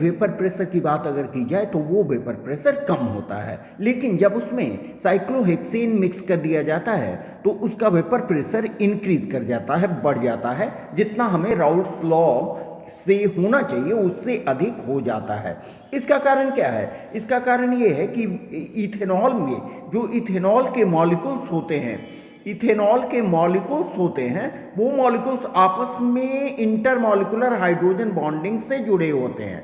Vapour pressure की बात अगर की जाए तो वो वेपर प्रेशर कम होता है, लेकिन जब उसमें साइक्लोहेक्सेन मिक्स कर दिया जाता है तो उसका वेपर प्रेशर इंक्रीज कर जाता है, बढ़ जाता है, जितना हमें राउल्ट्स लॉ से होना चाहिए उससे अधिक हो जाता है। इसका कारण क्या है? इसका कारण ये है कि इथेनॉल में जो इथेनॉल के मॉलिक्यूल्स होते हैं, इथेनॉल के मॉलिक्यूल्स होते हैं, वो मॉलिक्यूल्स आपस में इंटरमॉलिक्यूलर हाइड्रोजन बॉन्डिंग से जुड़े होते हैं,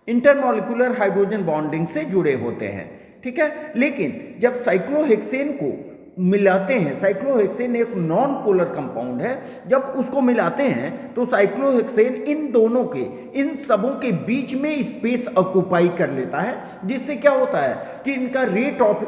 इंटरमॉलिक्यूलर हाइड्रोजन बॉन्डिंग से जुड़े होते हैं, ठीक है। लेकिन जब साइक्लोहेक्सेन को मिलाते हैं, साइक्लोहेक्सेन एक नॉन पोलर कंपाउंड है, जब उसको मिलाते हैं तो साइक्लोहेक्सेन इन दोनों के, इन सबों के बीच में स्पेस ऑक्यूपाई कर लेता है, जिससे क्या होता है कि इनका रेट ऑफ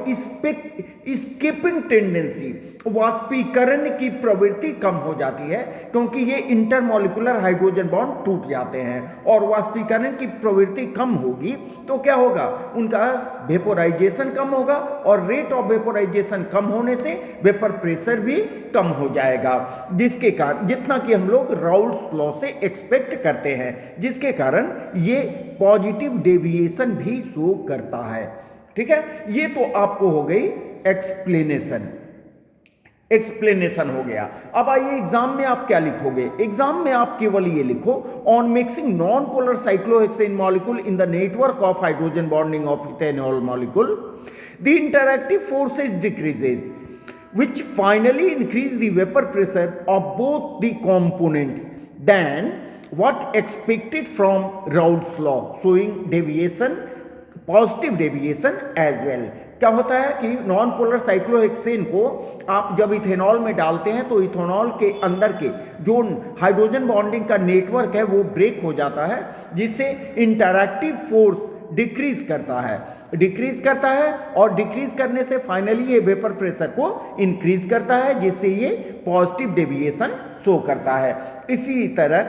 स्किपिंग टेंडेंसी, वाष्पीकरण की प्रवृत्ति कम हो जाती है, क्योंकि ये इंटरमॉलिक्यूलर हाइड्रोजन बॉन्ड टूट जाते हैं और वाष्पीकरण की प्रवृत्ति कम होगी तो क्या होगा, उनका वेपोराइजेशन कम होगा और रेट ऑफ वेपोराइजेशन कम होने से वेपर प्रेशर भी कम हो जाएगा, जिसके कारण, जितना कि हम लोग राउल्ट्स लॉ से एक्सपेक्ट करते हैं, जिसके कारण ये पॉजिटिव डेविएशन भी शो करता है, ठीक है। ये तो आपको हो गई एक्सप्लेनेशन हो गया। अब आइए एग्जाम में आप क्या लिखोगे। एग्जाम में आप केवल ये लिखो, on mixing non polar cyclohexane molecule in the network of hydrogen bonding of ethanol molecule the interactive forces decreases which finally increase the vapor pressure of both the components than what expected from Raoult's law, showing deviation, positive deviation as well। क्या होता है कि non polar cyclohexane को आप जब ethanol में डालते हैं तो इथेनॉल के अंदर के जो हाइड्रोजन बॉन्डिंग का नेटवर्क है वो ब्रेक हो जाता है, जिससे इंटरैक्टिव फोर्स डिक्रीज करता है और डिक्रीज करने से फाइनली ये वेपर प्रेशर को इंक्रीज करता है, जिससे ये पॉजिटिव डेविएशन शो करता है। इसी तरह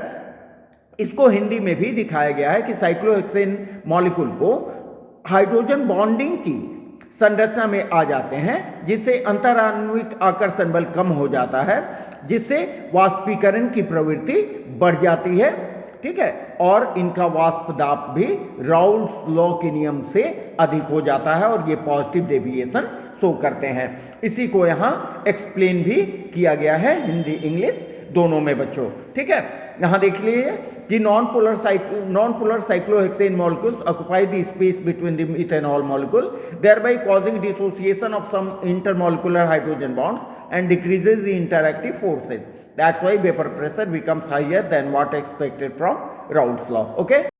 इसको हिंदी में भी दिखाया गया है कि साइक्लोहेक्सेन मॉलिक्यूल को हाइड्रोजन बॉन्डिंग की संरचना में आ जाते हैं, जिससे अंतराण्विक आकर्षण बल कम हो जाता है, जिससे वाष्पीकरण की प्रवृत्ति बढ़ जाती है, ठीक है, और इनका वाष्प दाब भी राउल्ट्स लॉ के नियम से अधिक हो जाता है और ये पॉजिटिव डेविएशन शो करते हैं। इसी को यहाँ एक्सप्लेन भी किया गया है हिंदी इंग्लिश दोनों में बच्चों, ठीक है। यहाँ देख लीजिए कि non polar cyclohexane molecules occupy the space between the ethanol molecule, thereby causing dissociation of some intermolecular hydrogen bonds and decreases the interactive forces. That's why vapor pressure becomes higher than what expected from Raoult's law. Okay.